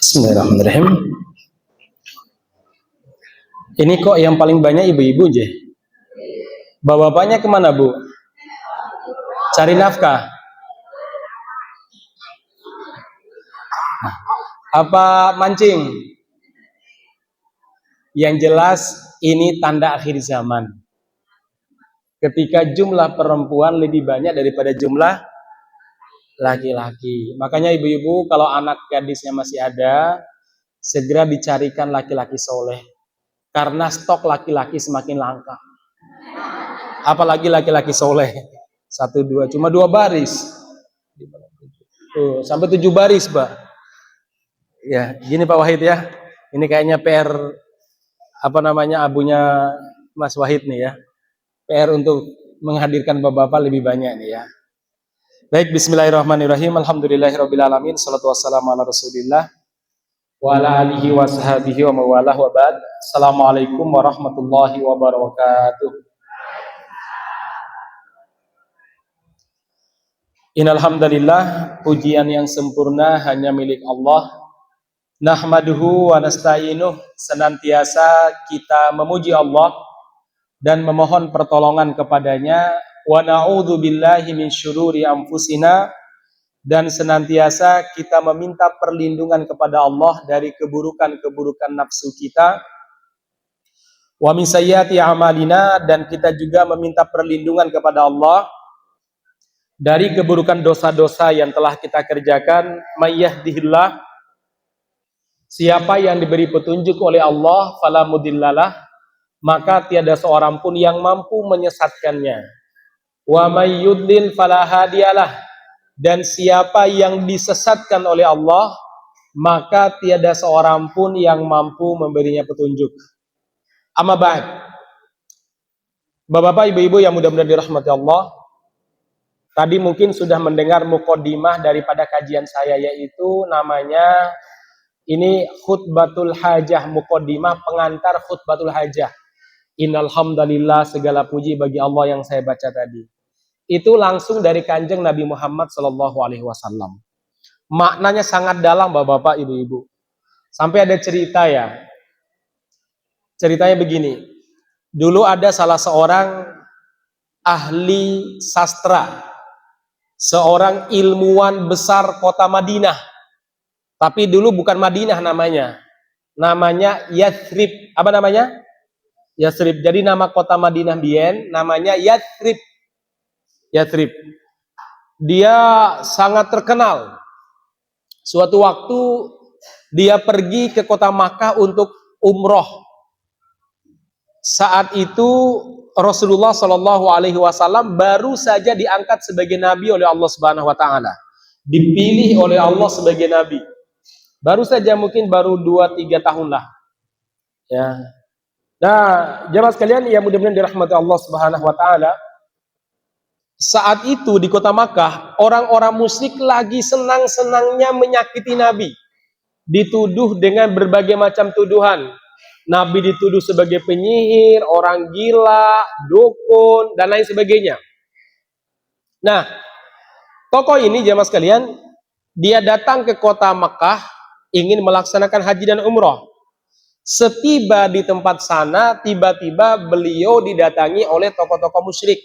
Bismillahirrahmanirrahim. Ini kok yang paling banyak ibu-ibu je. Bapak-bapaknya kemana, Bu? Cari nafkah. Apa mancing? Yang jelas ini tanda akhir zaman. Ketika jumlah perempuan lebih banyak daripada jumlah laki-laki. Makanya ibu-ibu kalau anak gadisnya masih ada, segera dicarikan laki-laki soleh. Karena stok laki-laki semakin langka. Apalagi laki-laki soleh. 1, 2, cuma 2 baris. Tuh, sampai 7 baris, Pak. Ya, gini Pak Wahid ya. Ini kayaknya PR abunya Mas Wahid nih ya. PR untuk menghadirkan bapak-bapak lebih banyak nih ya. Baik, bismillahirrahmanirrahim. Alhamdulillahirabbil alamin. Shalatu wassalamu ala Rasulillah wa ala alihi wa sahbihi wa mawalah wa ba'd. Assalamualaikum warahmatullahi wabarakatuh. Innal hamdalillah, pujian yang sempurna hanya milik Allah. Nahmaduhu wa nasta'inuh, senantiasa kita memuji Allah dan memohon pertolongan kepadanya. Wa na'udzu billahi min syururi anfusina, dan senantiasa kita meminta perlindungan kepada Allah dari keburukan-keburukan nafsu kita. Wa min sayyiati a'malina, dan kita juga meminta perlindungan kepada Allah dari keburukan dosa-dosa yang telah kita kerjakan. May yahdihillah, siapa yang diberi petunjuk oleh Allah, fala mudhillalah, maka tiada seorang pun yang mampu menyesatkannya. Wa may yudlil fala hadiyalah, dan siapa yang disesatkan oleh Allah, maka tiada seorang pun yang mampu memberinya petunjuk. Amma ba'd. Bapak-bapak, ibu-ibu yang mudah-mudahan dirahmati Allah, tadi mungkin sudah mendengar muqaddimah daripada kajian saya, yaitu namanya ini khutbatul hajah, muqaddimah pengantar khutbatul hajah. Innal hamdalillah, segala puji bagi Allah yang saya baca tadi. Itu langsung dari Kanjeng Nabi Muhammad SAW. Maknanya sangat dalam, bapak-bapak, ibu-ibu. Sampai ada cerita ya. Ceritanya begini. Dulu ada salah seorang ahli sastra, seorang ilmuwan besar kota Madinah. Tapi dulu bukan Madinah namanya. Namanya Yathrib. Apa namanya? Yathrib. Jadi nama kota Madinah biyen namanya Yathrib. Yathrib. Dia sangat terkenal. Suatu waktu dia pergi ke kota Makkah untuk umroh. Saat itu Rasulullah SAW baru saja diangkat sebagai nabi oleh Allah Subhanahu Wa Taala. Dipilih oleh Allah sebagai nabi. Baru saja, mungkin baru 2-3 tahun lah. Ya. Nah, jemaah sekalian yang mudah-mudahan dirahmati Allah Subhanahu Wa Taala. Saat itu di kota Makkah, orang-orang musyrik lagi senang-senangnya menyakiti Nabi. Dituduh dengan berbagai macam tuduhan. Nabi dituduh sebagai penyihir, orang gila, dukun, dan lain sebagainya. Nah, tokoh ini jemaah sekalian, dia datang ke kota Makkah ingin melaksanakan haji dan umroh. Setiba di tempat sana, tiba-tiba beliau didatangi oleh tokoh-tokoh musyrik.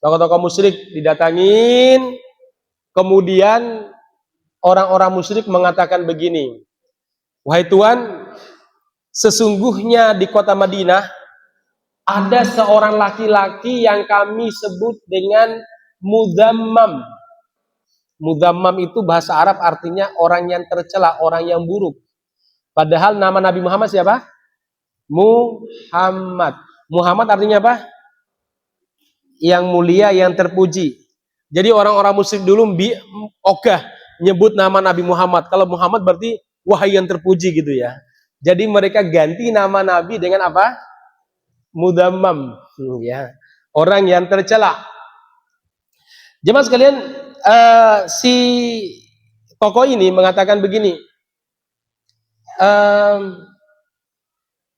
Tokoh-tokoh musyrik didatangin, kemudian orang-orang musyrik mengatakan begini, wahai Tuhan, sesungguhnya di kota Madinah ada seorang laki-laki yang kami sebut dengan mudzammam. Mudzammam itu bahasa Arab artinya orang yang tercela, orang yang buruk. Padahal nama Nabi Muhammad siapa? Muhammad. Muhammad artinya apa? Yang mulia, yang terpuji. Jadi orang-orang musyrik dulu ogah nyebut nama Nabi Muhammad. Kalau Muhammad berarti wahai yang terpuji gitu ya. Jadi mereka ganti nama Nabi dengan apa? Mudzammam, ya. Orang yang tercela. Jemaah sekalian, si tokoh ini mengatakan begini.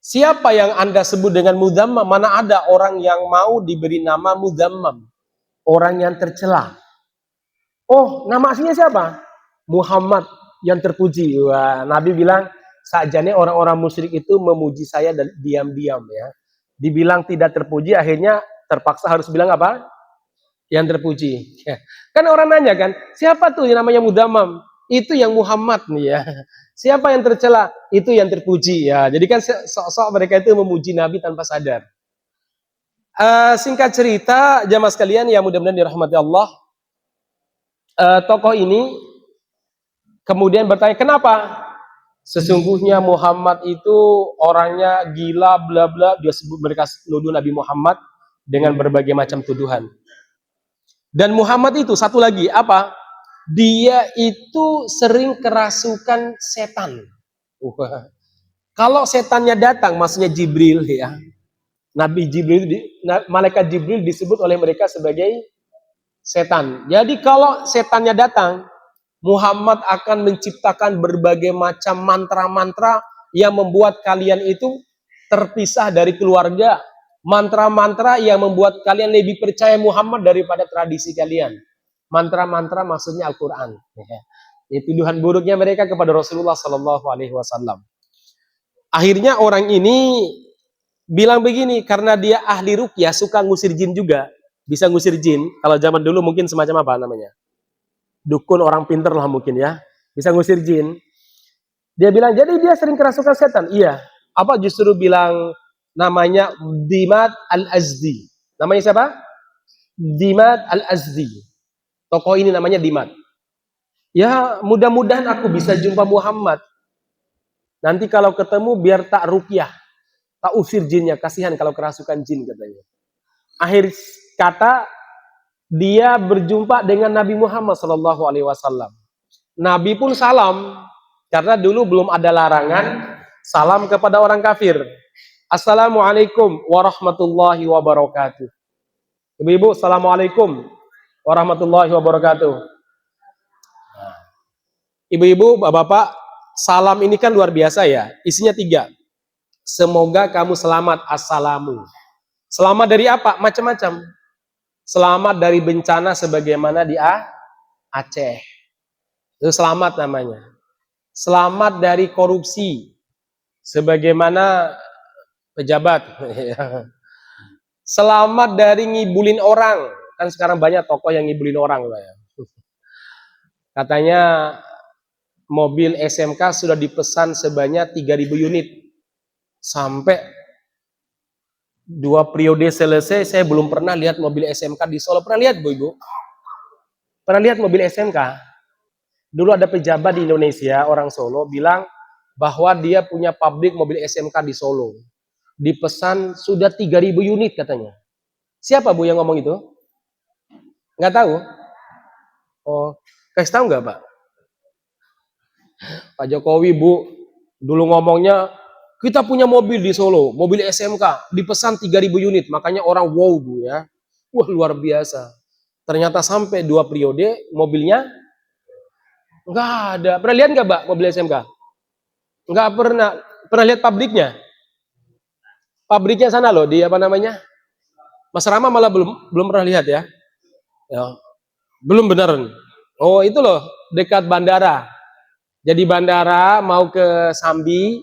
Siapa yang Anda sebut dengan mudzammam? Mana ada orang yang mau diberi nama mudzammam? Orang yang tercela. Oh, nama aslinya siapa? Muhammad. yang terpuji. Wah, Nabi bilang, sajane orang-orang musyrik itu memuji saya dan diam-diam ya. Dibilang tidak terpuji, akhirnya terpaksa harus bilang apa? Yang terpuji. Ya. Kan orang nanya kan, siapa tuh yang namanya Mudamam? Itu yang Muhammad nih ya. Siapa yang tercela? Itu yang terpuji ya. Jadi kan sok-sok mereka itu memuji Nabi tanpa sadar. Singkat cerita, jamaah sekalian yang mudah-mudahan dirahmati Allah, tokoh ini kemudian bertanya, kenapa? Sesungguhnya Muhammad itu orangnya gila, bla bla. Dia sebut, mereka nuduh Nabi Muhammad dengan berbagai macam tuduhan. Dan Muhammad itu satu lagi apa? Dia itu sering kerasukan setan. Kalau setannya datang, maksudnya Jibril ya. Nabi Jibril, malaikat Jibril disebut oleh mereka sebagai setan. Jadi kalau setannya datang, Muhammad akan menciptakan berbagai macam mantra-mantra yang membuat kalian itu terpisah dari keluarga. Mantra-mantra yang membuat kalian lebih percaya Muhammad daripada tradisi kalian. Mantra-mantra maksudnya Al-Quran. Itu tuduhan buruknya mereka kepada Rasulullah Sallallahu Alaihi Wasallam. Akhirnya orang ini bilang begini, karena dia ahli ruqyah, suka ngusir jin juga, bisa ngusir jin. Kalau zaman dulu mungkin semacam apa namanya? Dukun, orang pinter lah mungkin ya, bisa ngusir jin. Dia bilang, jadi dia sering kerasukan setan. Iya. Apa justru bilang namanya Dimad Al-Azdi. Namanya siapa? Dimad Al-Azdi. Tokoh ini namanya Dimad. Ya, mudah-mudahan aku bisa jumpa Muhammad. Nanti kalau ketemu biar tak ruqyah, tak usir jinnya, kasihan kalau kerasukan jin katanya. Akhir kata dia berjumpa dengan Nabi Muhammad Sallallahu Alaihi Wasallam. Nabi pun salam, karena dulu belum ada larangan salam kepada orang kafir. Assalamualaikum warahmatullahi wabarakatuh. Ibu-ibu, assalamualaikum warahmatullahi wabarakatuh. Ibu-ibu, bapak-bapak, salam ini kan luar biasa ya. Isinya 3. Semoga kamu selamat, assalamu. Selamat dari apa? Macam-macam. Selamat dari bencana sebagaimana di Aceh. Itu selamat namanya. Selamat dari korupsi sebagaimana pejabat. Selamat dari ngibulin orang. Kan sekarang banyak tokoh yang ngibulin orang. Katanya mobil SMK sudah dipesan sebanyak 3.000 unit. Sampai 2 periode selesai, saya belum pernah lihat mobil SMK di Solo. Pernah lihat, Bu Ibu? Pernah lihat mobil SMK? Dulu ada pejabat di Indonesia, orang Solo, bilang bahwa dia punya pabrik mobil SMK di Solo. Dipesan sudah 3.000 unit katanya. Siapa, Bu, yang ngomong itu? Nggak tahu? Oh, kasih tahu nggak, Pak? Pak Jokowi, Bu, dulu ngomongnya, kita punya mobil di Solo, mobil SMK, dipesan 3.000 unit, makanya orang wow, Bu ya. Wah, luar biasa. Ternyata sampai 2 periode mobilnya nggak ada. Pernah lihat nggak, Mbak, mobil SMK? Nggak pernah. Pernah lihat pabriknya? Pabriknya sana loh, di apa namanya? Mas Rama malah belum pernah lihat ya. Ya. Belum benar. Oh, itu loh, dekat bandara. Jadi bandara mau ke Sambi.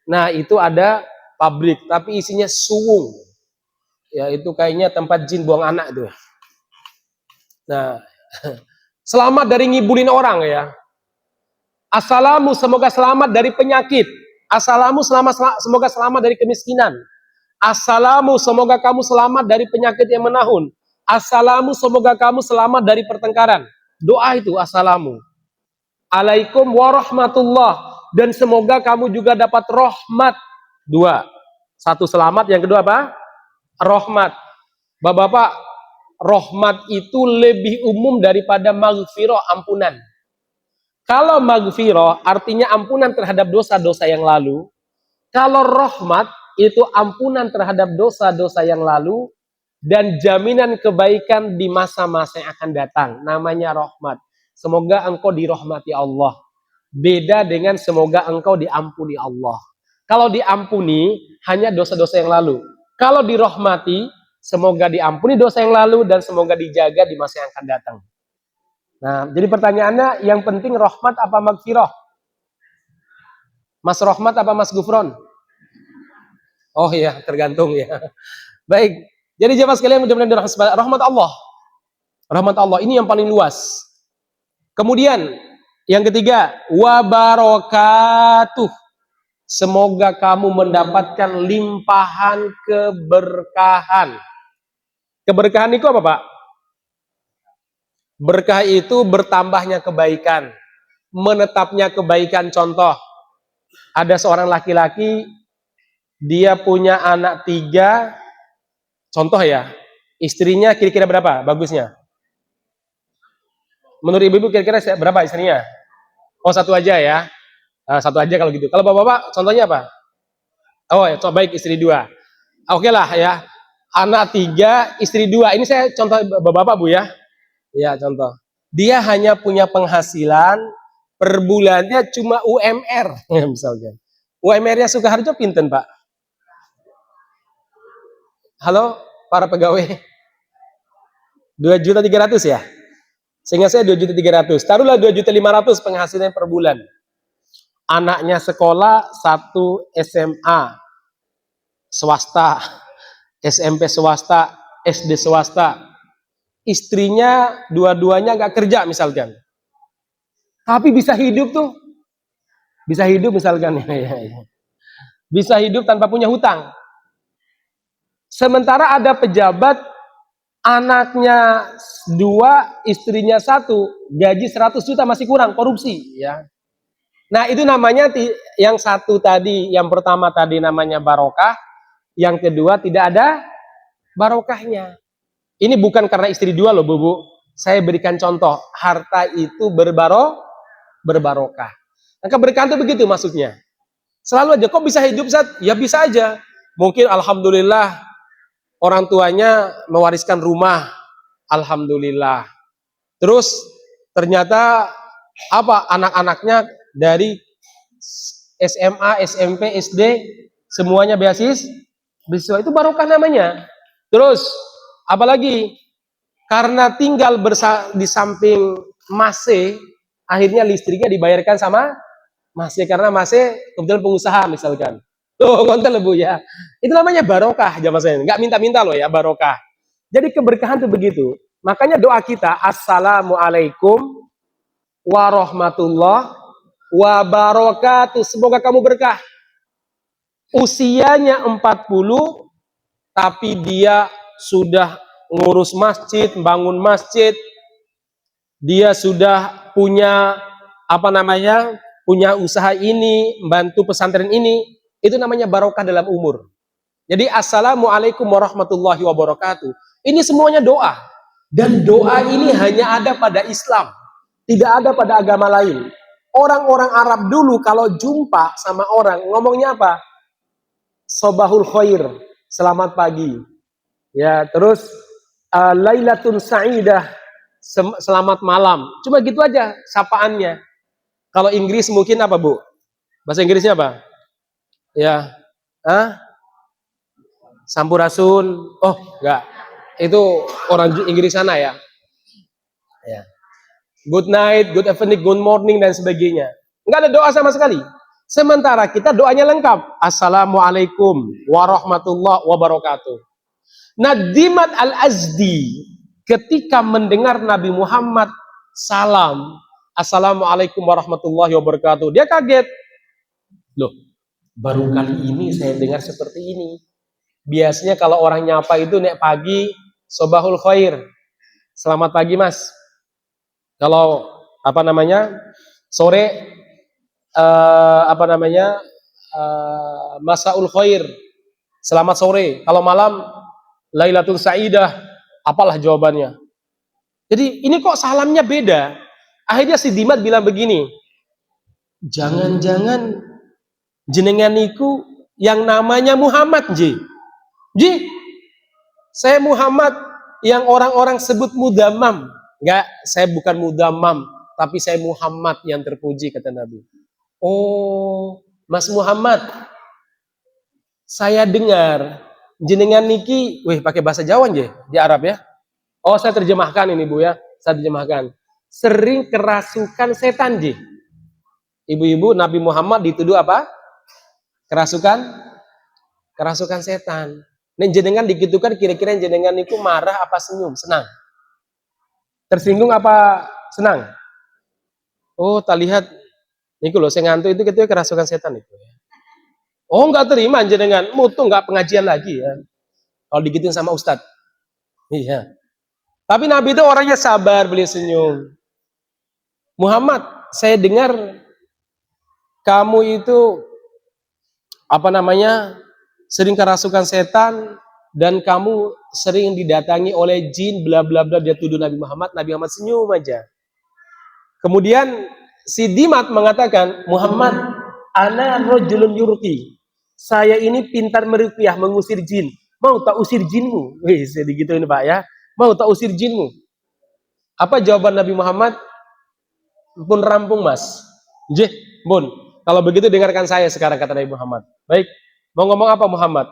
Nah, itu ada pabrik, tapi isinya suwung. Ya, itu kayaknya tempat jin buang anak tuh. Nah, selamat dari ngibulin orang ya. Assalamu, semoga selamat dari penyakit. Assalamu, semoga selamat dari kemiskinan. Assalamu, semoga kamu selamat dari penyakit yang menahun. Assalamu, semoga kamu selamat dari pertengkaran. Doa itu assalamu. Alaikum warahmatullah. Dan semoga kamu juga dapat rahmat. 2. 1 selamat, yang kedua apa? Rahmat. Bapak-bapak, rahmat itu lebih umum daripada maghfirah, ampunan. Kalau maghfirah artinya ampunan terhadap dosa-dosa yang lalu. Kalau rahmat itu ampunan terhadap dosa-dosa yang lalu dan jaminan kebaikan di masa-masa yang akan datang. Namanya rahmat. Semoga engkau dirahmati Allah. Beda dengan semoga engkau diampuni Allah. Kalau diampuni hanya dosa-dosa yang lalu. Kalau dirahmati, semoga diampuni dosa yang lalu dan semoga dijaga di masa yang akan datang. Nah, jadi pertanyaannya yang penting rahmat apa magfirah? Mas rahmat apa Mas Gufron? Oh iya, tergantung ya. Baik. Jadi jemaah sekalian mudah-mudahan dirahmati rahmat Allah. Rahmat Allah ini yang paling luas. Kemudian yang ketiga, wa barakatuh. Semoga kamu mendapatkan limpahan keberkahan. Keberkahan itu apa, Pak? Berkah itu bertambahnya kebaikan, menetapnya kebaikan. Contoh, ada seorang laki-laki, dia punya anak 3, contoh ya, istrinya kira-kira berapa bagusnya? Menurut ibu-ibu kira-kira berapa istrinya? Oh, satu aja ya. Satu aja kalau gitu. Kalau bapak-bapak contohnya apa? Oh ya, baik istri 2. Oke lah ya. Anak 3, istri 2. Ini saya contoh bapak-bapak Bu ya. Ya contoh. Dia hanya punya penghasilan per bulannya cuma UMR misalnya. UMR-nya Sukoharjo pinten Pak? Halo para pegawai. 2.300.000 ya? Sehingga saya 2.300.000. Taruhlah 2.500.000 penghasilan per bulan. Anaknya sekolah 1 SMA swasta, SMP swasta, SD swasta. Istrinya dua-duanya nggak kerja misalkan. Tapi bisa hidup tuh. Bisa hidup misalkan. Bisa hidup tanpa punya hutang. Sementara ada pejabat, anaknya 2, istrinya 1, gaji 100 juta masih kurang, korupsi ya. Nah itu namanya yang satu tadi, yang pertama tadi namanya barokah, yang kedua tidak ada barokahnya. Ini bukan karena istri 2 loh Bu. Saya berikan contoh, harta itu berbarokah. Nah keberkahan itu begitu maksudnya. Selalu aja, kok bisa hidup Zat? Ya bisa aja. Mungkin alhamdulillah orang tuanya mewariskan rumah, alhamdulillah. Terus ternyata apa, anak-anaknya dari SMA, SMP, SD semuanya beasiswa, itu barokah namanya. Terus apalagi karena tinggal di samping Mase, akhirnya listriknya dibayarkan sama Mase karena Mase kebetulan pengusaha misalkan. Tuh, konten Bu ya. Itu namanya barokah jamaah saya. Enggak minta-minta loh ya, barokah. Jadi keberkahan itu begitu. Makanya doa kita, assalamualaikum warahmatullahi wabarakatuh. Semoga kamu berkah. Usianya 40, tapi dia sudah ngurus masjid, bangun masjid. Dia sudah punya punya usaha ini, bantu pesantren ini. Itu namanya barokah dalam umur. Jadi assalamualaikum warahmatullahi wabarakatuh. Ini semuanya doa. Dan doa ini hanya ada pada Islam. Tidak ada pada agama lain. Orang-orang Arab dulu kalau jumpa sama orang, ngomongnya apa? Sobahul khair, selamat pagi. Ya, terus lailatun sa'idah, selamat malam. Cuma gitu aja sapaannya. Kalau Inggris mungkin apa Bu? Bahasa Inggrisnya apa? Ya, Sampurasun. Oh, enggak. Itu orang Inggris sana ya. Ya. Good night, good evening, good morning dan sebagainya. Enggak ada doa sama sekali. Sementara kita doanya lengkap. Assalamualaikum warahmatullahi wabarakatuh. Nadimat Al-Azdi ketika mendengar Nabi Muhammad salam, assalamualaikum warahmatullahi wabarakatuh, dia kaget. Loh, baru kali ini saya dengar seperti ini. Biasanya kalau orang nyapa itu nek pagi, sobahul khair, selamat pagi Mas. Kalau sore, masaul khair, selamat sore. Kalau malam, lailatul sa'idah, apalah jawabannya. Jadi ini kok salamnya beda. Akhirnya si Dimat bilang begini, jangan-jangan jenengan niku yang namanya Muhammad Ji, saya Muhammad yang orang-orang sebut mudamam. Enggak, saya bukan mudamam, tapi saya Muhammad yang terpuji, kata Nabi. Oh, Mas Muhammad, saya dengar jenengan niki, pakai bahasa Jawa nje di Arab ya. Oh, saya terjemahkan ini Bu ya, saya terjemahkan. sering kerasukan setan, Ji. Ibu-ibu, Nabi Muhammad dituduh apa? Kerasukan setan. Nen jenengan digitukan kira-kira jenengan itu marah apa senyum, senang? Tersinggung apa senang? Oh, tak lihat niku loh, saya ngantuk itu ketika kerasukan setan itu. Oh, enggak terima jenengan, mutu enggak pengajian lagi ya. Kalau digituin sama ustadz. Iya. Tapi Nabi itu orangnya sabar, beliau senyum. Muhammad, saya dengar kamu itu apa namanya? Sering kerasukan setan dan kamu sering didatangi oleh jin bla bla bla, dia tuduh Nabi Muhammad senyum aja. Kemudian si Dimat mengatakan, Muhammad, ana rajulun yurqi. Saya ini pintar meruqyah, mengusir jin. Mau tak usir jinmu? Wih, sedikit ini Pak ya. Mau tak usir jinmu? Apa jawaban Nabi Muhammad? Pun rampung Mas. Jeh, Bun. Kalau begitu dengarkan saya sekarang, kata Nabi Muhammad. Baik, mau ngomong apa Muhammad?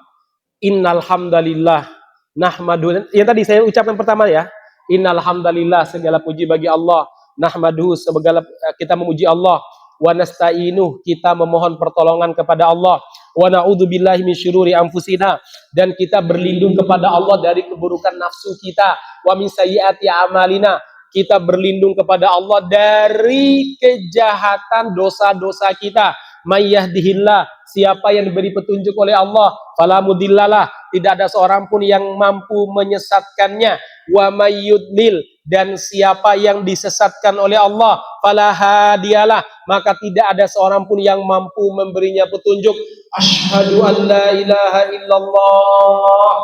Innal hamdalillah nahmadu. Yang tadi saya ucapkan pertama ya. Innal hamdalillah, segala puji bagi Allah. Nahmadu, segala kita memuji Allah. Wa nasta'inu, kita memohon pertolongan kepada Allah. Wa na'udzubillahi min syururi anfusina, dan kita berlindung kepada Allah dari keburukan nafsu kita. Wa min sayyiati amalina, kita berlindung kepada Allah dari kejahatan dosa-dosa kita. May yahdihillah, siapa yang diberi petunjuk oleh Allah, fala mudhillalah, tidak ada seorang pun yang mampu menyesatkannya. Wa may yudlil, dan siapa yang disesatkan oleh Allah, fala hadiyalah, maka tidak ada seorang pun yang mampu memberinya petunjuk. Asyhadu an la ilaha illallah.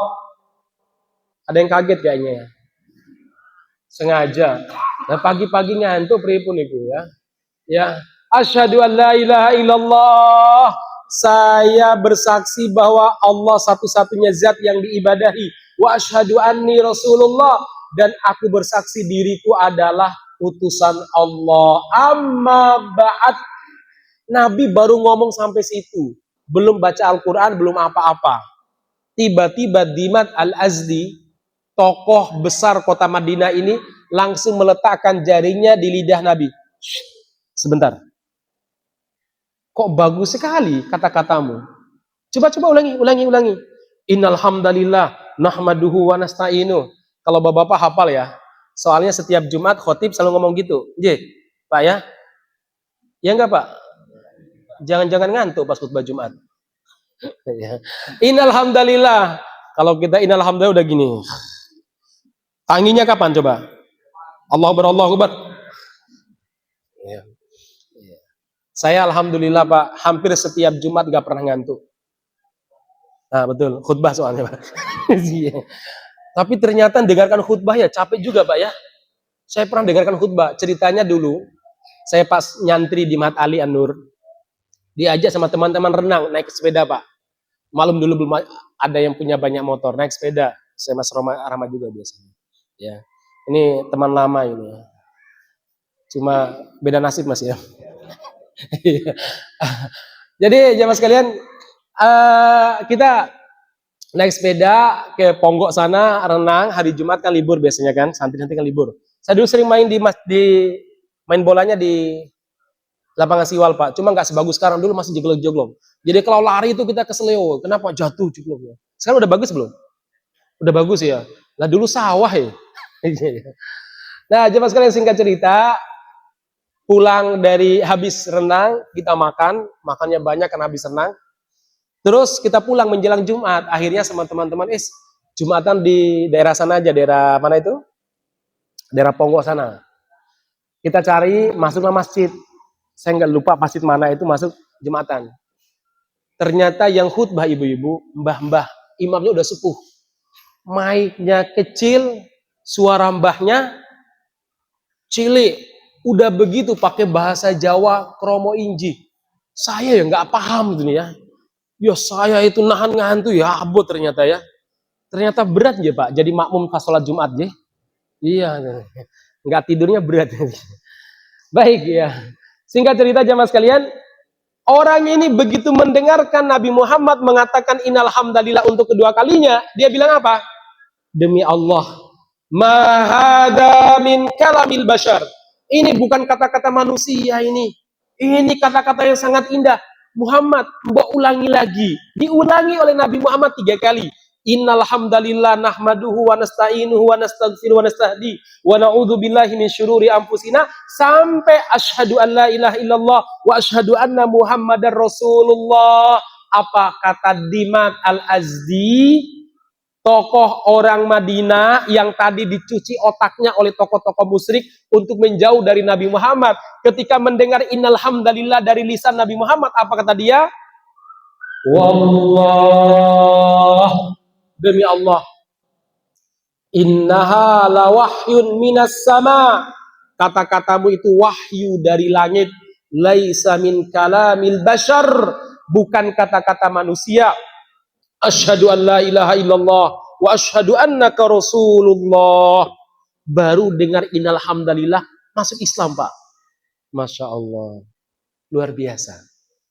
Ada yang kaget kayaknya ya. Sengaja. Nah, pagi-pagi ngantuk pripun iku ya. Ya, asyhadu an la ilaha illallah. Saya bersaksi bahwa Allah satu-satunya zat yang diibadahi. Wa asyhadu anni rasulullah, dan aku bersaksi diriku adalah utusan Allah. Amma ba'd. Nabi baru ngomong sampai situ. Belum baca Al-Qur'an, belum apa-apa. Tiba-tiba Dimat Al-Azdi, tokoh besar kota Madinah ini, langsung meletakkan jarinya di lidah Nabi. Shh, sebentar. Kok bagus sekali kata-katamu. Coba ulangi. Innal hamdalillah nahmaduhu wa nasta'inu. Kalau Bapak hafal ya. Soalnya setiap Jumat khotib selalu ngomong gitu. Nggih, Pak ya? Ya enggak, Pak? Jangan-jangan ngantuk pas khutbah Jumat. Innal hamdalillah. Kalau kita innal hamdalillah udah gini. Tanginya kapan coba? Allahu Akbar. Ya. Saya alhamdulillah Pak, hampir setiap Jumat gak pernah ngantuk. Nah betul, khutbah soalnya Pak. Tapi ternyata dengarkan khutbah ya capek juga Pak ya. Saya pernah dengarkan khutbah, ceritanya dulu, saya pas nyantri di Mahat Ali An-Nur, diajak sama teman-teman renang, naik sepeda Pak. Malam dulu belum ada yang punya banyak motor, naik sepeda. Saya Mas Rama juga biasanya. Ya, ini teman lama ini. Cuma beda nasib Mas ya. Jadi jamaah sekalian, kita naik sepeda ke Ponggok sana renang. Hari Jumat kan libur biasanya kan, santri-santri kan libur. Saya dulu sering main di main bolanya di lapangan Siwal Pak. Cuma nggak sebagus sekarang, dulu masih jeglok-jeglok. Jadi kalau lari itu kita keseleo. Kenapa? Jatuh jegloknya. Sekarang udah bagus belum? Udah bagus ya. Lah dulu sawah ya. Nah jamaah sekalian, singkat cerita, pulang dari habis renang, kita makannya banyak karena habis renang. Terus kita pulang menjelang Jumat, akhirnya sama teman-teman, Jumatan di daerah sana aja, daerah mana itu? Daerah Ponggok sana. Kita cari, masuklah masjid. Saya nggak lupa masjid mana itu, masuk Jumatan. Ternyata yang khutbah ibu-ibu, mbah-mbah, imamnya udah sepuh. Mic-nya kecil, suara mbahnya cilik. Udah begitu pakai bahasa Jawa kromo inji. Saya ya nggak paham gitu nih ya. Ya saya itu nahan ngantuk ya abot ternyata ya. Ternyata berat ya Pak. Jadi makmum pas sholat Jumat ya. Iya. Nggak tidurnya berat. Baik ya. Singkat cerita jamaah sekalian, orang ini begitu mendengarkan Nabi Muhammad mengatakan innal hamdalillah untuk kedua kalinya, dia bilang apa? Demi Allah, ma hada min kalamil bashar. Ini bukan kata-kata manusia ini. Ini kata-kata yang sangat indah. Muhammad, mbok ulangi lagi. Diulangi oleh Nabi Muhammad 3 kali. Innal hamdalillah nahmaduhu wa nasta'inuhu wa nastaghfiruhu wa nastahdi wa na'udzu billahi min syururi anfusina sampai asyhadu an la ilaha illallah wa asyhadu anna Muhammadar Rasulullah. Apa kata Dimat Al-Azdi, tokoh orang Madinah yang tadi dicuci otaknya oleh tokoh-tokoh musyrik untuk menjauh dari Nabi Muhammad. Ketika mendengar innal hamdalillah dari lisan Nabi Muhammad, apa kata dia? Wallah, demi Allah, innaha la wahyun minas sama. Kata-katamu itu wahyu dari langit. Laisa min kalamil bashar, bukan kata-kata manusia. Asyhadu an la ilaha illallah wa asyhadu annaka rasulullah. Baru dengar innal hamdalillah masuk Islam, Pak. Masya Allah, luar biasa.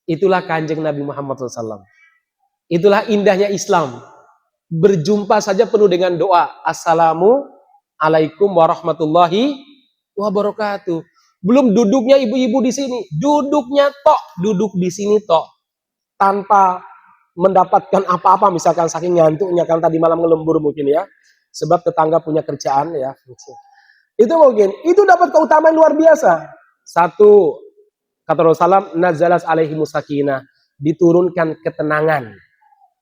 Itulah kanjeng Nabi Muhammad SAW. Itulah indahnya Islam. Berjumpa saja penuh dengan doa. Assalamualaikum warahmatullahi wabarakatuh. Belum duduknya ibu-ibu di sini. Duduknya duduk di sini tanpa mendapatkan apa-apa, misalkan saking ngantuknya kan tadi malam ngelembur mungkin ya. Sebab tetangga punya kerjaan ya. Itu mungkin. Itu dapat keutamaan luar biasa. Satu, kata Rasulullah, nazalas alaihimus sakinah, diturunkan ketenangan.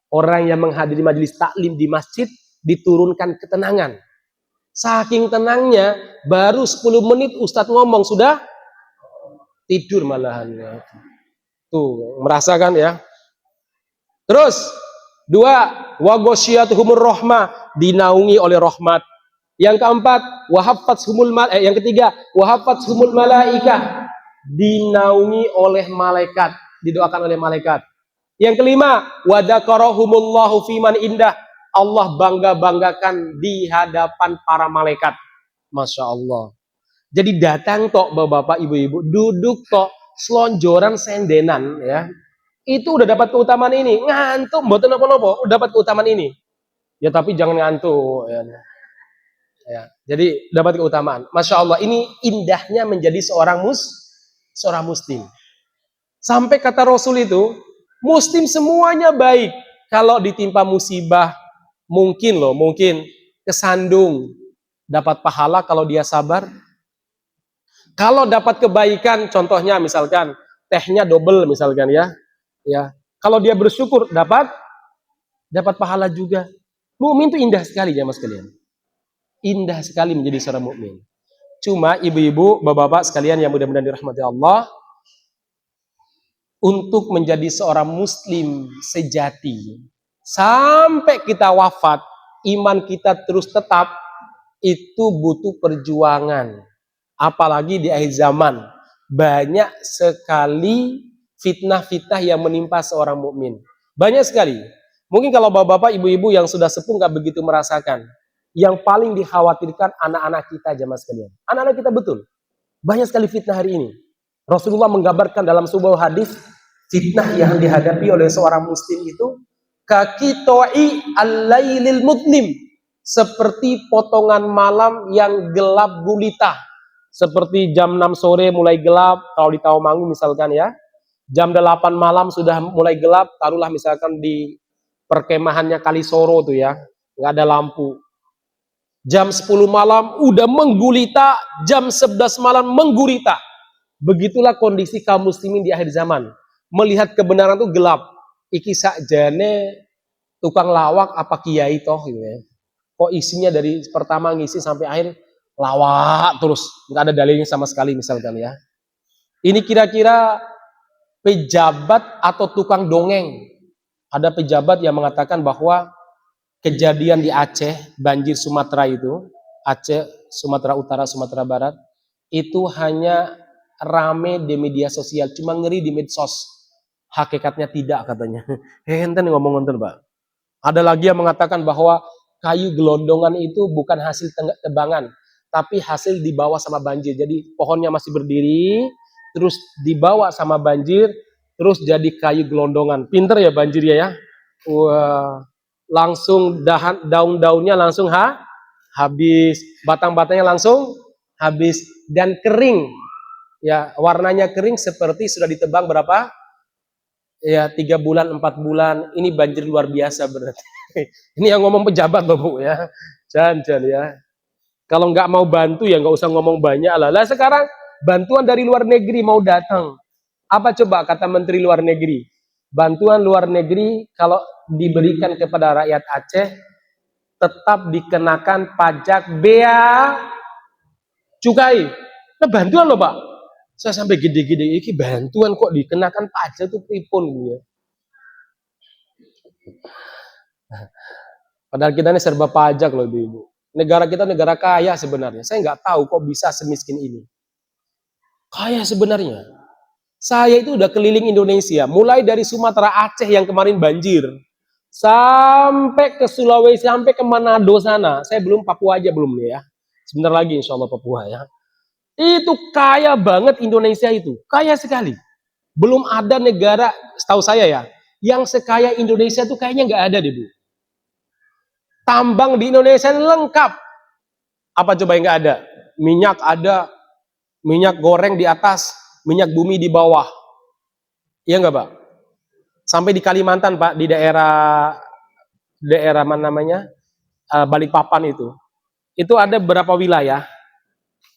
Orang yang menghadiri majelis taklim di masjid diturunkan ketenangan. Saking tenangnya, baru 10 menit Ustadz ngomong sudah tidur malahan. Tuh, merasakan ya. Terus, 2, wa ghasyiyatuhumur rahmah, dinaungi oleh rahmat. Yang keempat, yang ketiga, wahafatshumul malaikah, dinaungi oleh malaikat, didoakan oleh malaikat. Yang kelima, wadzakarahumullahu fiman indah, Allah bangga-banggakan di hadapan para malaikat. Masya Allah. Jadi datang bapak-bapak, ibu-ibu, duduk selonjoran sendenan ya. Itu udah dapat keutamaan ini. Ngantuk mboten napa-napa, udah dapat keutamaan ini. Ya tapi jangan ngantuk ya. Jadi dapat keutamaan. Masya Allah, ini indahnya menjadi seorang muslim. Sampai kata Rasul itu, muslim semuanya baik. Kalau ditimpa musibah, mungkin kesandung, dapat pahala kalau dia sabar. Kalau dapat kebaikan, contohnya misalkan tehnya double misalkan ya. Kalau dia bersyukur dapat pahala juga. Mukmin itu indah sekali ya mas kalian. Indah sekali menjadi seorang mukmin. Cuma ibu-ibu, bapak-bapak sekalian yang mudah-mudahan dirahmati Allah, untuk menjadi seorang muslim sejati sampai kita wafat, iman kita terus tetap, itu butuh perjuangan. Apalagi di akhir zaman, banyak sekali fitnah-fitnah yang menimpa seorang mukmin. Banyak sekali. Mungkin kalau bapak-bapak, ibu-ibu yang sudah sepuh nggak begitu merasakan. Yang paling dikhawatirkan anak-anak kita aja mas kalian. Anak-anak kita betul. Banyak sekali fitnah hari ini. Rasulullah menggambarkan dalam sebuah hadis, fitnah yang dihadapi oleh seorang muslim itu kakitoi al-lailil mudlim, seperti potongan malam yang gelap gulita. Seperti jam 6 sore mulai gelap, kalau di Tawangmangu misalkan ya. Jam 8 malam sudah mulai gelap, taruhlah misalkan di perkemahannya Kalisoro tuh ya, nggak ada lampu. Jam 10 malam udah menggulita, jam 11 malam menggurita. Begitulah kondisi kaum muslimin di akhir zaman. Melihat kebenaran itu gelap. Iki sakjane tukang lawak apa kiai toh gitu ya. Kok isinya dari pertama ngisi sampai akhir lawak terus, nggak ada dalilnya sama sekali misalkan ya. Ini kira-kira pejabat atau tukang dongeng. Ada pejabat yang mengatakan bahwa kejadian di Aceh, banjir Sumatera itu, Aceh, Sumatera Utara, Sumatera Barat, itu hanya rame di media sosial, cuma ngeri di medsos. Hakikatnya tidak katanya. Henten ngomong ngonten, Pak. Ada lagi yang mengatakan bahwa kayu gelondongan itu bukan hasil tebangan, tapi hasil dibawa sama banjir. Jadi pohonnya masih berdiri, terus dibawa sama banjir, terus jadi kayu gelondongan. Pinter ya banjirnya ya. Wah. Langsung daun-daunnya langsung habis, batang-batangnya langsung habis dan kering. Ya, warnanya kering seperti sudah ditebang berapa? Ya, 3 bulan, 4 bulan. Ini banjir luar biasa berarti. Ini yang ngomong pejabat loh Bu ya. Jangan ya. Kalau nggak mau bantu ya nggak usah ngomong banyak lah. Lah sekarang bantuan dari luar negeri mau datang. Apa coba kata Menteri Luar Negeri? Bantuan luar negeri kalau diberikan kepada rakyat Aceh tetap dikenakan pajak bea cukai. Nah bantuan loh Pak. Saya sampai gede-gede ini bantuan kok dikenakan pajak itu pripun ya. Padahal kita ini serba pajak loh Ibu. Negara kita negara kaya sebenarnya. Saya nggak tahu kok bisa semiskin ini. Kaya sebenarnya. Saya itu udah keliling Indonesia, mulai dari Sumatera Aceh yang kemarin banjir, sampai ke Sulawesi, sampai ke Manado sana. Saya belum Papua aja belum nih ya. Sebentar lagi insya Allah Papua ya. Itu kaya banget Indonesia itu, kaya sekali. Belum ada negara, setahu saya ya, yang sekaya Indonesia itu kayaknya nggak ada deh Bu. Tambang di Indonesia lengkap. Apa coba yang nggak ada? Minyak ada, minyak goreng di atas, minyak bumi di bawah. Iya nggak Pak? Sampai di Kalimantan Pak, di daerah mana namanya? Balikpapan itu ada beberapa wilayah.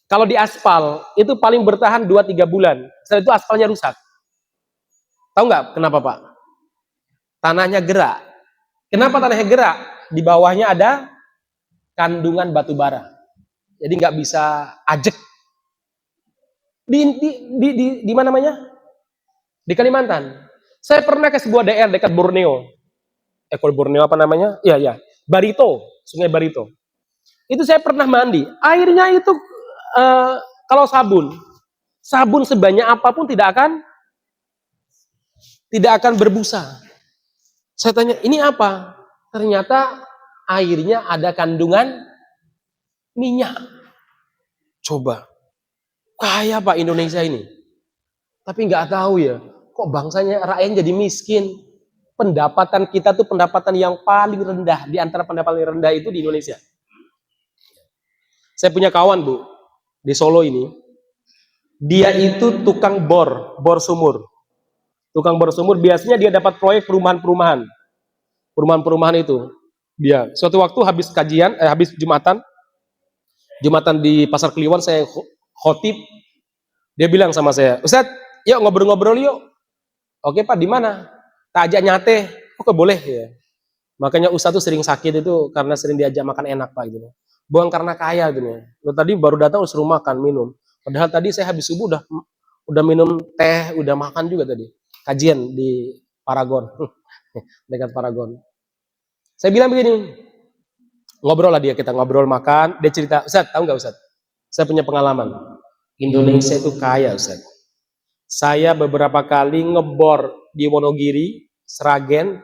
Kalau di aspal itu paling bertahan 2-3 bulan. Setelah itu aspalnya rusak. Tahu nggak kenapa Pak? Tanahnya gerak. Kenapa tanahnya gerak? Di bawahnya ada kandungan batu bara. Jadi nggak bisa ajek. Di mana namanya? Di Kalimantan. Saya pernah ke sebuah daerah dekat Borneo. Borneo apa namanya? Iya. Barito, Sungai Barito. Itu saya pernah mandi. Airnya itu kalau sabun sebanyak apapun tidak akan berbusa. Saya tanya, ini apa? Ternyata airnya ada kandungan minyak. Coba, kaya Pak Indonesia ini. Tapi nggak tahu ya, kok bangsanya rakyatnya jadi miskin. Pendapatan kita tuh pendapatan yang paling rendah. Di antara pendapatan yang rendah itu di Indonesia. Saya punya kawan Bu, di Solo ini. Dia itu tukang bor sumur. Tukang bor sumur biasanya dia dapat proyek perumahan-perumahan itu. Dia suatu waktu habis Jumatan di Pasar Kliwon saya khotib. Dia bilang sama saya, "Ustadz, yuk ngobrol-ngobrol yuk." "Oke Pak, di mana?" "Tak ajak nyate." "Oke boleh ya." Makanya Ustadz tuh sering sakit itu karena sering diajak makan enak Pak gitu. Bukan karena kaya gitu ya. Lo tadi baru datang suruh makan, minum. Padahal tadi saya habis subuh udah minum teh, udah makan juga tadi. Kajian di Paragon. Dekat Paragon. Saya bilang begini, ngobrol lah kita ngobrol makan, dia cerita, "Ustadz, tahu nggak Ustadz? Saya punya pengalaman. Indonesia itu kaya Ustadz. Saya beberapa kali ngebor di Wonogiri, Sragen,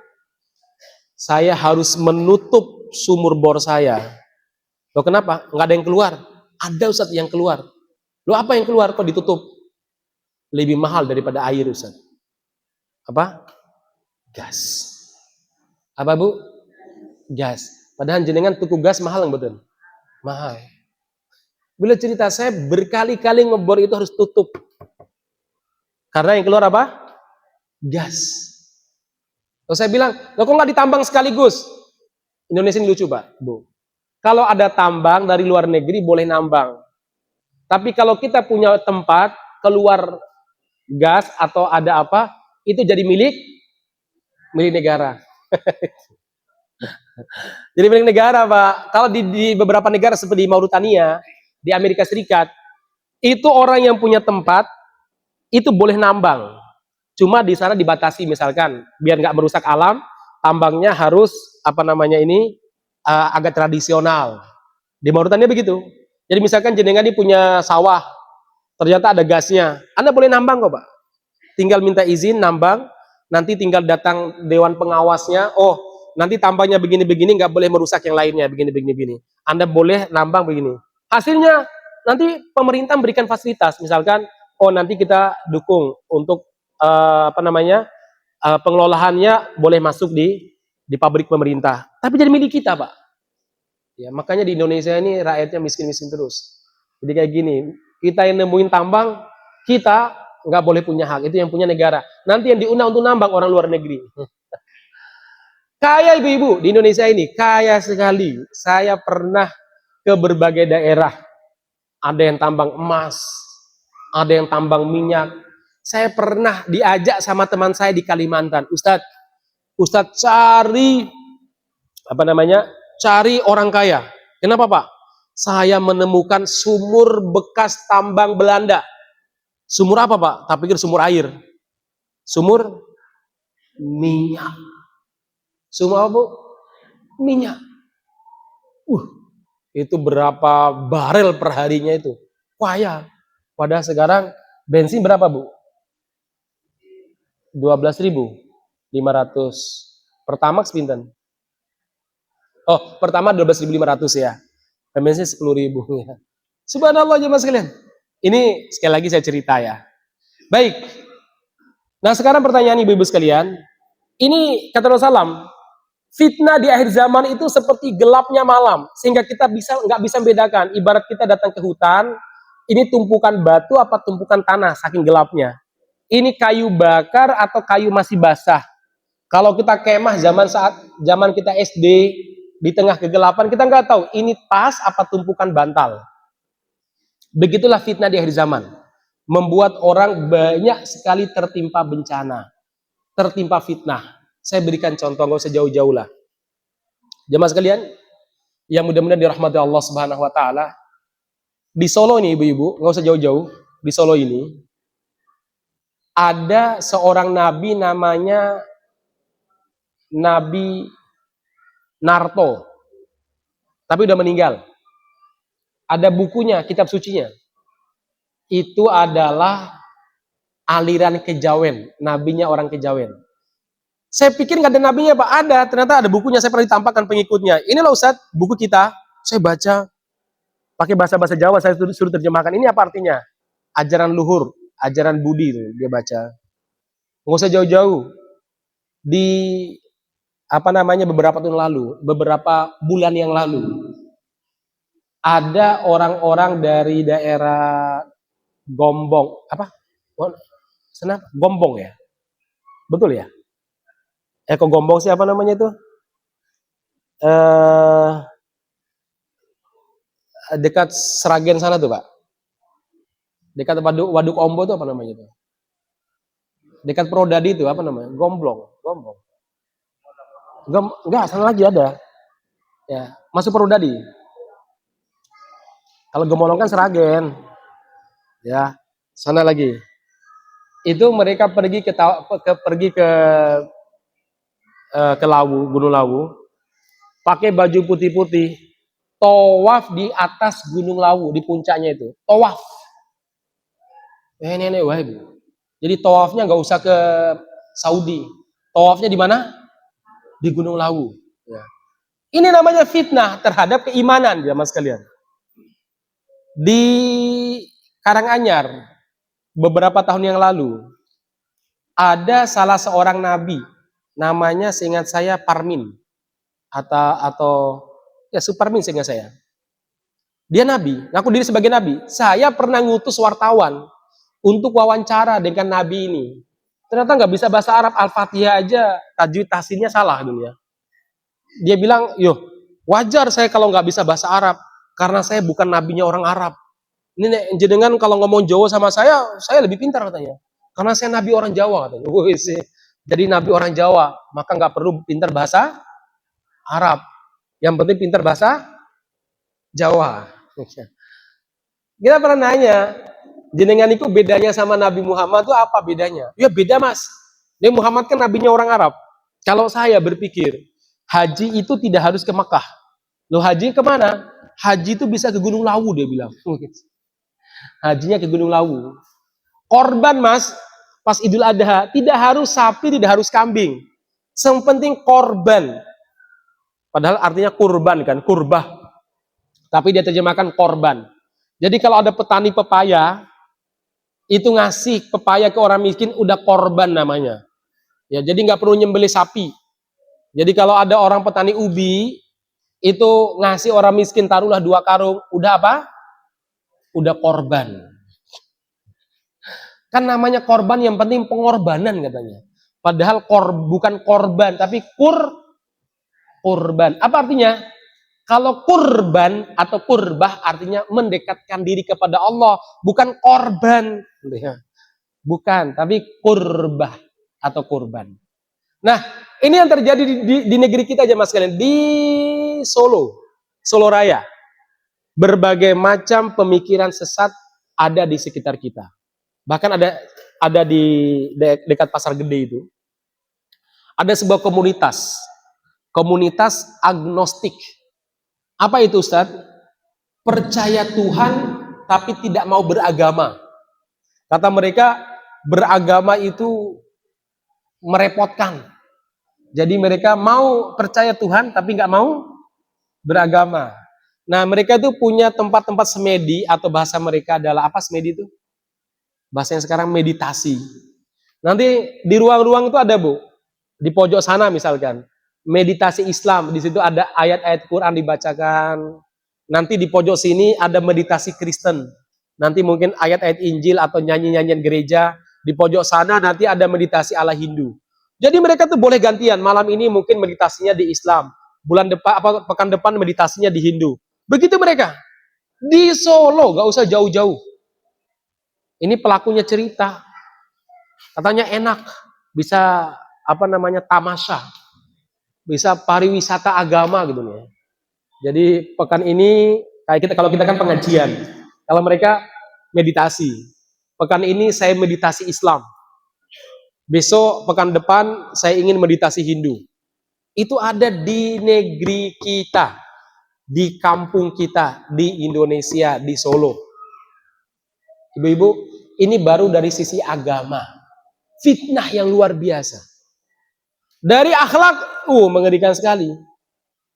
saya harus menutup sumur bor saya. Loh kenapa? Nggak ada yang keluar. Ada Ustadz yang keluar. Loh apa yang keluar? Kok ditutup? Lebih mahal daripada air Ustadz. Apa? Gas. Apa Bu? Gas. Padahal jenengan tuku gas mahal yang betul. Mahal. Bila cerita saya berkali-kali ngebor itu harus tutup. Karena yang keluar apa? Gas. Terus saya bilang, loh kok nggak ditambang sekaligus? Indonesia ini lucu Pak, Bu. Kalau ada tambang dari luar negeri boleh nambang. Tapi kalau kita punya tempat keluar gas atau ada apa, itu jadi milik negara. Jadi milik negara Pak. Kalau di beberapa negara seperti di Mauritania, di Amerika Serikat, itu orang yang punya tempat itu boleh nambang. Cuma di sana dibatasi misalkan biar nggak merusak alam, tambangnya harus agak tradisional. Di Mauritania begitu. Jadi misalkan jenengan ini punya sawah, ternyata ada gasnya, Anda boleh nambang kok Pak. Tinggal minta izin nambang, nanti tinggal datang dewan pengawasnya. Oh, nanti tambangnya begini-begini, nggak boleh merusak yang lainnya, begini-begini. Anda boleh nambang begini. Hasilnya nanti pemerintah berikan fasilitas, misalkan, oh nanti kita dukung untuk pengelolaannya boleh masuk di pabrik pemerintah. Tapi jadi milik kita Pak. Ya makanya di Indonesia ini rakyatnya miskin-miskin terus. Jadi kayak gini, kita yang nemuin tambang, kita nggak boleh punya hak, itu yang punya negara. Nanti yang diundang untuk nambang orang luar negeri. Kaya ibu-ibu di Indonesia ini, kaya sekali. Saya pernah ke berbagai daerah. Ada yang tambang emas, ada yang tambang minyak. Saya pernah diajak sama teman saya di Kalimantan, Ustadz cari apa namanya? Cari orang kaya. Kenapa Pak? Saya menemukan sumur bekas tambang Belanda. Sumur apa Pak? Tak pikir sumur air. Sumur minyak. Sumur apa Bu? Minyak. Uh, itu berapa barel per harinya itu? Kaya. Padahal sekarang bensin berapa Bu? 12.500. Pertamax pinten? Oh, pertama 12.500 ya. Bensin 10.000 ya. Subhanallah jemaah sekalian. Ini sekali lagi saya cerita ya. Baik. Nah sekarang pertanyaan ibu-ibu sekalian. Ini kata Rasulullah, fitnah di akhir zaman itu seperti gelapnya malam. Sehingga kita nggak bisa membedakan. Ibarat kita datang ke hutan, ini tumpukan batu apa tumpukan tanah saking gelapnya. Ini kayu bakar atau kayu masih basah. Kalau kita kemah zaman kita SD di tengah kegelapan, kita nggak tahu ini tas apa tumpukan bantal. Begitulah fitnah di akhir zaman. Membuat orang banyak sekali tertimpa bencana, tertimpa fitnah. Saya berikan contoh, nggak usah jauh-jauh lah. Jemaah sekalian, yang mudah-mudahan dirahmati Allah Subhanahu Wa Taala. Di Solo ini ibu-ibu, nggak usah jauh-jauh. Di Solo ini ada seorang nabi namanya Nabi Narto, tapi udah meninggal. Ada bukunya, kitab sucinya. Itu adalah aliran kejawen, nabinya orang kejawen. Saya pikir nggak ada nabinya Pak, ada. Ternyata ada bukunya, saya pernah ditampakkan pengikutnya. Ini loh Ustaz, buku kita. Saya baca pakai bahasa Jawa, saya suruh terjemahkan. Ini apa artinya? Ajaran luhur, ajaran budi itu dia baca. Nggak usah jauh-jauh. Di apa namanya beberapa tahun lalu, beberapa bulan yang lalu, ada orang-orang dari daerah Gombong, apa? Senap? Gombong ya? Betul ya? Kok Gombong sih apa namanya itu? Dekat Seragen sana tuh Pak. Dekat Waduk Ombo itu apa namanya itu? Dekat Prodadi itu apa namanya? Gombong. Enggak, sana lagi ada. Ya, masuk Prodadi. Kalau Gemolong kan Seragen. Ya, sana lagi. Itu mereka pergi ke Lawu, Gunung Lawu, pakai baju putih-putih, tawaf di atas Gunung Lawu, di puncaknya itu. Tawaf. Nenek wah ibu. Jadi tawafnya nggak usah ke Saudi. Tawafnya di mana? Di Gunung Lawu. Ya. Ini namanya fitnah terhadap keimanan, jemaah sekalian. Di Karanganyar, beberapa tahun yang lalu, ada salah seorang nabi, namanya seingat saya Parmin, atau ya Suparmin seingat saya. Dia nabi, ngaku diri sebagai nabi. Saya pernah ngutus wartawan untuk wawancara dengan nabi ini. Ternyata nggak bisa bahasa Arab, Al-Fatihah aja tajwid tahsinnya salah dulu ya. Dia bilang, yo wajar saya kalau nggak bisa bahasa Arab, karena saya bukan nabinya orang Arab. Ini jenengan kalau ngomong Jawa sama saya lebih pintar katanya. Karena saya nabi orang Jawa katanya. Jadi nabi orang Jawa, maka nggak perlu pintar bahasa Arab. Yang penting pintar bahasa Jawa. Kita pernah nanya, jenengan itu bedanya sama Nabi Muhammad itu apa bedanya? Ya beda mas. Nabi Muhammad kan nabinya orang Arab. Kalau saya berpikir, haji itu tidak harus ke Mekah. Loh haji kemana? Haji itu bisa ke Gunung Lawu dia bilang. Hajinya ke Gunung Lawu. Korban mas, pas Idul Adha, tidak harus sapi, tidak harus kambing. Yang penting korban. Padahal artinya kurban kan, kurbah. Tapi dia terjemahkan korban. Jadi kalau ada petani pepaya, itu ngasih pepaya ke orang miskin, udah korban namanya. Ya, jadi nggak perlu nyembelih sapi. Jadi kalau ada orang petani ubi, itu ngasih orang miskin taruhlah 2 karung, udah apa? udah korban. Kan namanya korban yang penting pengorbanan katanya. Padahal bukan korban tapi kurban. Apa artinya? Kalau kurban atau kurbah artinya mendekatkan diri kepada Allah, bukan korban. Bukan, tapi kurbah atau kurban. Nah, ini yang terjadi di negeri kita aja mas kalian. Di Solo Raya. Berbagai macam pemikiran sesat ada di sekitar kita. Bahkan ada di dekat Pasar Gede itu. Ada sebuah komunitas agnostik. Apa itu Ustaz? Percaya Tuhan tapi tidak mau beragama. Kata mereka beragama itu merepotkan. Jadi mereka mau percaya Tuhan tapi nggak mau beragama. Nah mereka itu punya tempat-tempat semedi atau bahasa mereka adalah apa semedi itu? Bahasa yang sekarang meditasi. Nanti di ruang-ruang itu ada Bu. Di pojok sana misalkan meditasi Islam, di situ ada ayat-ayat Quran dibacakan. Nanti di pojok sini ada meditasi Kristen. Nanti mungkin ayat-ayat Injil atau nyanyi-nyanyian gereja. Di pojok sana nanti ada meditasi ala Hindu. Jadi mereka tuh boleh gantian. Malam ini mungkin meditasinya di Islam. Bulan depan pekan depan meditasinya di Hindu. Begitu mereka. Di Solo, gak usah jauh-jauh. Ini pelakunya cerita. Katanya enak. Bisa tamasya. Bisa pariwisata agama gitu nih. Jadi pekan ini kalau kita kan pengajian. Kalau mereka meditasi. Pekan ini saya meditasi Islam. Besok pekan depan saya ingin meditasi Hindu. Itu ada di negeri kita, di kampung kita, di Indonesia, di Solo. Ibu-ibu, ini baru dari sisi agama. Fitnah yang luar biasa. Dari akhlak, mengerikan sekali.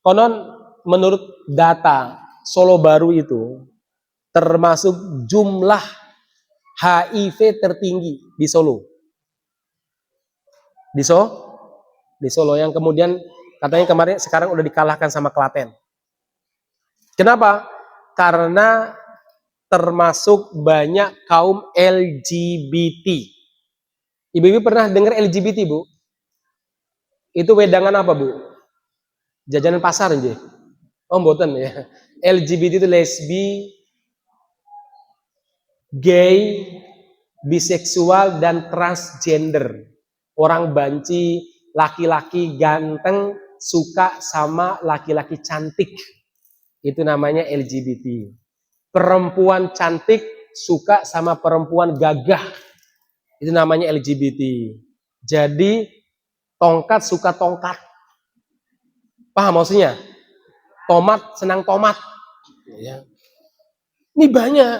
Konon menurut data Solo Baru itu termasuk jumlah HIV tertinggi di Solo. Di Solo yang kemudian katanya kemarin sekarang udah dikalahkan sama Klaten. Kenapa? Karena termasuk banyak kaum LGBT. Ibu-ibu pernah dengar LGBT, Bu? Itu wedangan apa, Bu? Jajanan pasar aja. Oh, mboten ya. LGBT itu lesbi, gay, biseksual dan transgender. Orang banci, laki-laki ganteng suka sama laki-laki cantik. Itu namanya LGBT. Perempuan cantik suka sama perempuan gagah. Itu namanya LGBT. Jadi tongkat suka tongkat. Paham maksudnya? Tomat senang tomat. Ya. Ini banyak.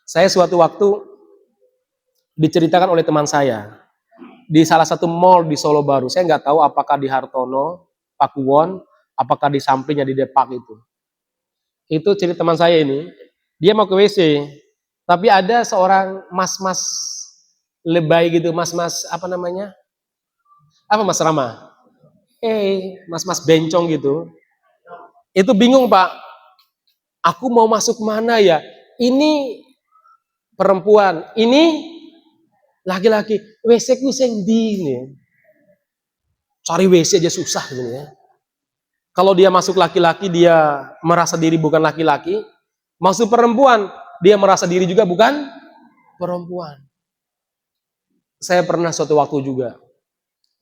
Saya suatu waktu diceritakan oleh teman saya di salah satu mall di Solo Baru. Saya nggak tahu apakah di Hartono, Pakuwon, apakah di sampingnya di Depak itu. Itu cerita teman saya ini. Dia mau ke WC, tapi ada seorang mas-mas lebay gitu, mas-mas apa namanya? Apa Mas Rama? Mas-mas bencong gitu. Itu bingung Pak. Aku mau masuk mana ya? Ini perempuan, ini laki-laki. WC ku sing ndi nih. Cari WC aja susah gitu ya. Kalau dia masuk laki-laki dia merasa diri bukan laki-laki. Masuk perempuan dia merasa diri juga bukan perempuan. Saya pernah suatu waktu juga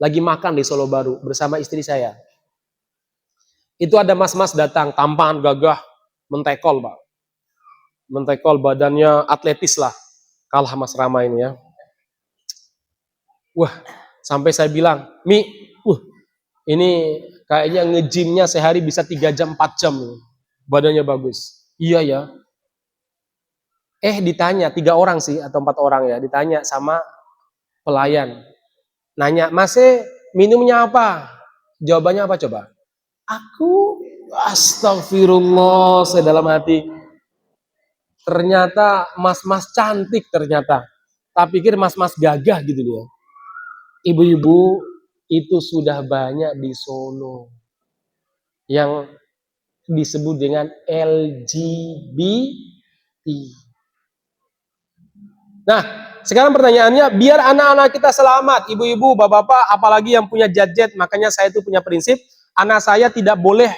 lagi makan di Solo Baru bersama istri saya. Itu ada mas-mas datang, tampan, gagah, mentekol Pak. Mentekol badannya atletis lah. Kalah Mas Rama ini ya. Wah, sampai saya bilang, Mi, ini kayaknya nge-gymnya sehari bisa 3 jam, 4 jam. Badannya bagus. Iya ya. Ditanya, 3 orang sih, atau 4 orang ya. Ditanya sama pelayan. Nanya, Mas, minumnya apa? Jawabannya apa coba? Aku, astagfirullah, saya dalam hati. Ternyata mas-mas cantik ternyata. Tak pikir mas-mas gagah gitu loh. Ibu-ibu itu sudah banyak di Solo yang disebut dengan LGBT Nah, sekarang pertanyaannya, biar anak-anak kita selamat, ibu-ibu, bapak-bapak, apalagi yang punya gadget, makanya saya itu punya prinsip, anak saya tidak boleh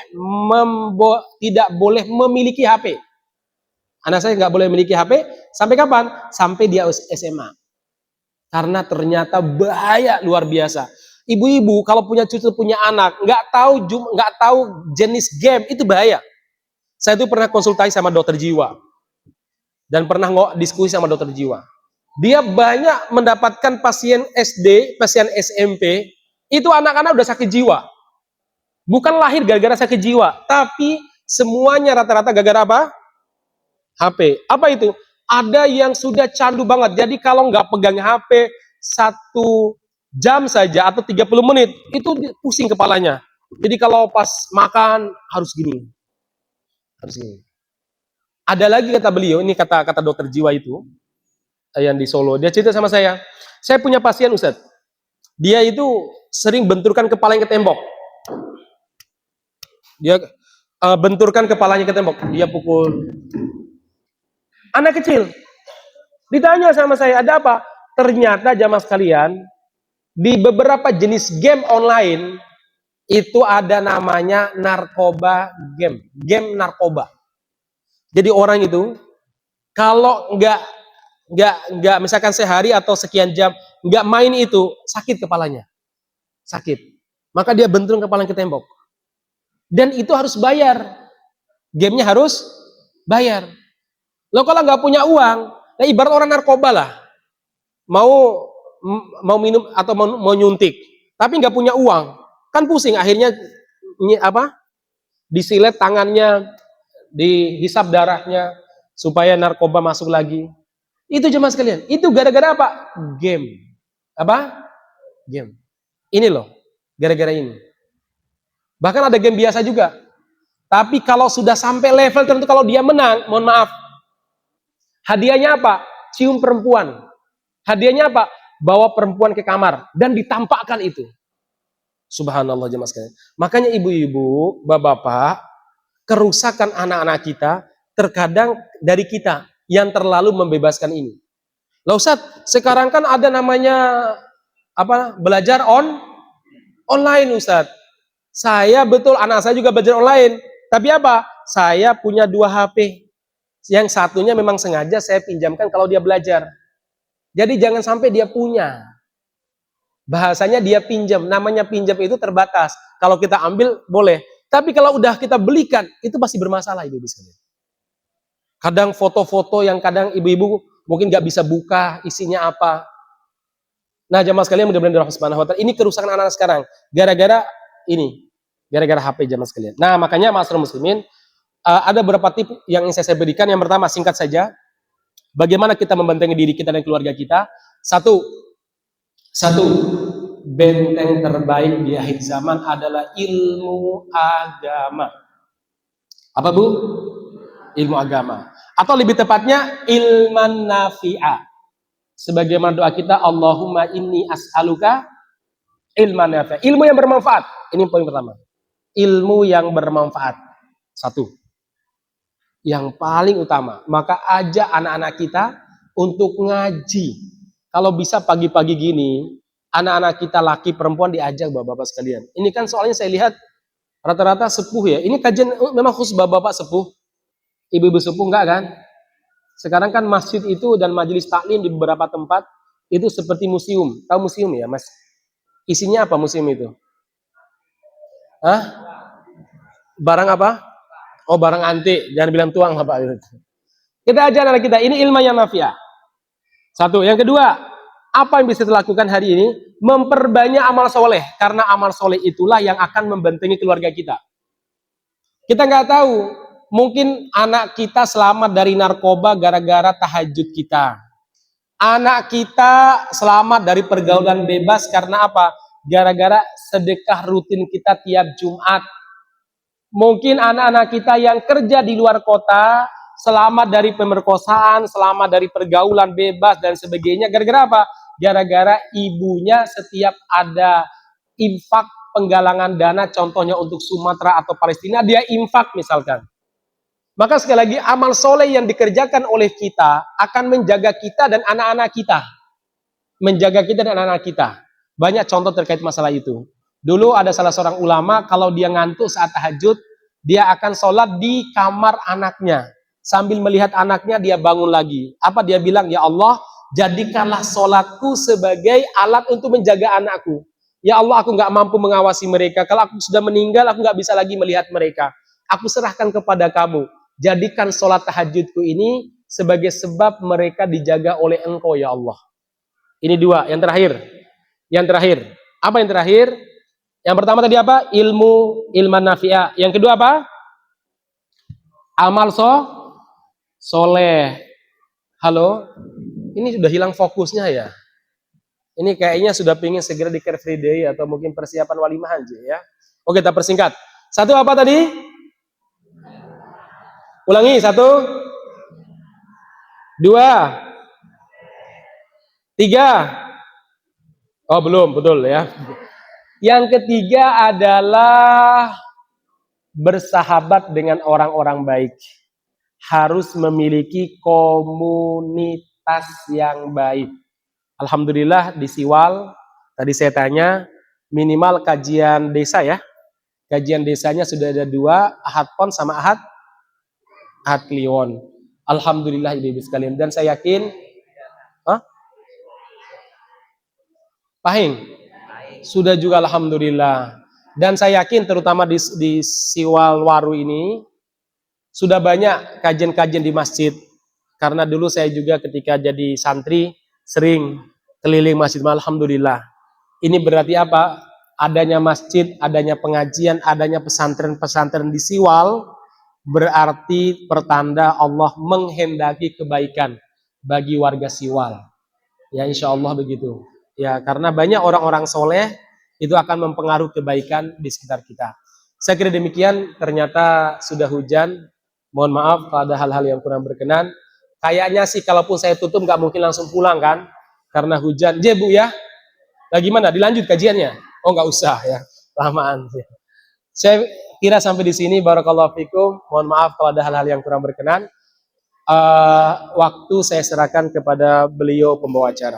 memiliki HP. Anak saya nggak boleh memiliki HP, sampai kapan? Sampai dia SMA. Karena ternyata bahaya luar biasa. Ibu-ibu kalau punya cucu, punya anak, nggak tahu jenis game, itu bahaya. Saya itu pernah konsultasi sama dokter jiwa dan pernah diskusi sama dokter jiwa. Dia banyak mendapatkan pasien SD, pasien SMP, itu anak-anak udah sakit jiwa. Bukan lahir gara-gara sakit jiwa, tapi semuanya rata-rata gara-gara apa? HP. Apa itu? Ada yang sudah candu banget. Jadi kalau nggak pegang HP 1 jam saja atau 30 menit, itu pusing kepalanya. Jadi kalau pas makan harus gini. Harus gini. Ada lagi kata beliau, ini kata dokter jiwa itu, yang di Solo, dia cerita sama saya punya pasien Ustadz, dia itu sering benturkan kepalanya ke tembok, dia benturkan kepalanya ke tembok, dia pukul. Anak kecil, ditanya sama saya, ada apa? Ternyata jamaah sekalian, di beberapa jenis game online, itu ada namanya narkoba game, game narkoba. Jadi orang itu, kalau nggak misalkan sehari atau sekian jam nggak main itu, sakit kepalanya, sakit, maka dia benturkan kepalanya ke tembok, dan itu harus bayar, gamenya harus bayar. Lo kalau nggak punya uang, nah ibarat orang narkoba lah, mau minum atau mau nyuntik, tapi nggak punya uang, kan pusing, akhirnya disilet tangannya, dihisap darahnya supaya narkoba masuk lagi. Itu jemaah sekalian, itu gara-gara apa? Game. Apa? Game. Ini loh, gara-gara ini. Bahkan ada game biasa juga. Tapi kalau sudah sampai level tertentu, kalau dia menang, mohon maaf, hadiahnya apa? Cium perempuan. Hadiahnya apa? Bawa perempuan ke kamar dan ditampakkan itu. Subhanallah jemaah sekalian. Makanya ibu-ibu, bapak-bapak, kerusakan anak-anak kita terkadang dari kita yang terlalu membebaskan ini. Lah Ustadz, sekarang kan ada namanya apa? Belajar online Ustadz. Saya betul, anak saya juga belajar online. Tapi apa? Saya punya 2 HP. Yang satunya memang sengaja saya pinjamkan kalau dia belajar. Jadi jangan sampai dia punya. Bahasanya dia pinjam. Namanya pinjam itu terbatas. Kalau kita ambil boleh. Tapi kalau udah kita belikan, itu pasti bermasalah ibu-ibu sekalian. Kadang foto-foto yang kadang ibu-ibu mungkin nggak bisa buka isinya apa. Nah jamaah sekalian, mudah-mudahan dirahmati Subhanahu wa Ta'ala. Ini kerusakan anak-anak sekarang. Gara-gara ini. Gara-gara HP jamaah sekalian. Nah makanya ma'asyiral muslimin, ada beberapa tips yang ingin saya berikan. Yang pertama, singkat saja. Bagaimana kita membentengi diri kita dan keluarga kita? Satu, benteng terbaik di akhir zaman adalah ilmu agama. Apa Bu? Ilmu agama. Atau lebih tepatnya ilman nafi'a. Sebagaimana doa kita, Allahumma inni as'aluka ilman nafi'a. Ilmu yang bermanfaat. Ini poin pertama. Ilmu yang bermanfaat. Satu. Yang paling utama. Maka ajak anak-anak kita untuk ngaji. Kalau bisa pagi-pagi gini, anak-anak kita laki perempuan diajak bapak-bapak sekalian. Ini kan soalnya saya lihat rata-rata sepuh ya. Ini kajian memang khusus bapak-bapak sepuh. Ibu-ibu sepuh enggak kan? Sekarang kan masjid itu dan majelis taklim di beberapa tempat itu seperti museum. Tahu museum ya, Mas? Isinya apa museum itu? Hah? Barang apa? Oh, barang antik. Jangan bilang tuang lah Pak. Kita ajar anak kita, ini ilmu yang nafiah. Satu. Yang kedua, apa yang bisa dilakukan hari ini? Memperbanyak amal soleh. Karena amal soleh itulah yang akan membentengi keluarga kita. Kita nggak tahu. Mungkin anak kita selamat dari narkoba gara-gara tahajud kita. Anak kita selamat dari pergaulan bebas karena apa? Gara-gara sedekah rutin kita tiap Jumat. Mungkin anak-anak kita yang kerja di luar kota selamat dari pemerkosaan, selamat dari pergaulan bebas dan sebagainya. Gara-gara apa? Gara-gara ibunya setiap ada infak penggalangan dana, contohnya untuk Sumatera atau Palestina, dia infak misalkan. Maka sekali lagi amal soleh yang dikerjakan oleh kita akan menjaga kita dan anak-anak kita. Menjaga kita dan anak-anak kita. Banyak contoh terkait masalah itu. Dulu ada salah seorang ulama, kalau dia ngantuk saat tahajud, dia akan sholat di kamar anaknya. Sambil melihat anaknya, dia bangun lagi. Apa dia bilang? Ya Allah, jadikanlah sholatku sebagai alat untuk menjaga anakku. Ya Allah, aku nggak mampu mengawasi mereka. Kalau aku sudah meninggal, aku nggak bisa lagi melihat mereka. Aku serahkan kepada kamu. Jadikan sholat tahajudku ini sebagai sebab mereka dijaga oleh Engkau, ya Allah. Ini dua. Yang terakhir. Yang terakhir. Apa yang terakhir? Yang pertama tadi apa? Ilman nafi'ah. Yang kedua apa? Amal soleh. Halo? Ini sudah hilang fokusnya ya? Ini kayaknya sudah pengen segera di Car Free Day atau mungkin persiapan walimahan aja ya. Oke, kita persingkat. Satu apa tadi? Ulangi, satu. Dua. Tiga. Oh, belum, betul ya. Yang ketiga adalah bersahabat dengan orang-orang baik. Harus memiliki komunitas yang baik. Alhamdulillah di Siwal, tadi saya tanya, minimal kajian desa ya. Kajian desanya sudah ada 2, Ahad Pon sama Ahad Kliwon. Alhamdulillah ibu-ibu sekalian. Dan saya yakin, Pahing? Sudah juga Alhamdulillah. Dan saya yakin terutama di Siwal Waru ini, sudah banyak kajian-kajian di masjid. Karena dulu saya juga ketika jadi santri, sering keliling masjid. Alhamdulillah. Ini berarti apa? Adanya masjid, adanya pengajian, adanya pesantren-pesantren di Siwal, berarti pertanda Allah menghendaki kebaikan bagi warga Siwal. Ya insya Allah begitu. Ya karena banyak orang-orang soleh itu akan mempengaruhi kebaikan di sekitar kita. Saya kira demikian. Ternyata sudah hujan. Mohon maaf kalau ada hal-hal yang kurang berkenan. Kayaknya sih kalaupun saya tutup nggak mungkin langsung pulang kan? Karena hujan. Je Bu ya. Lagi mana? Dilanjut kajiannya? Oh nggak usah ya. Lamaan. Saya kira sampai di sini. Barakallahu fikum. Mohon maaf kalau ada hal-hal yang kurang berkenan. Waktu saya serahkan kepada beliau pembawa acara.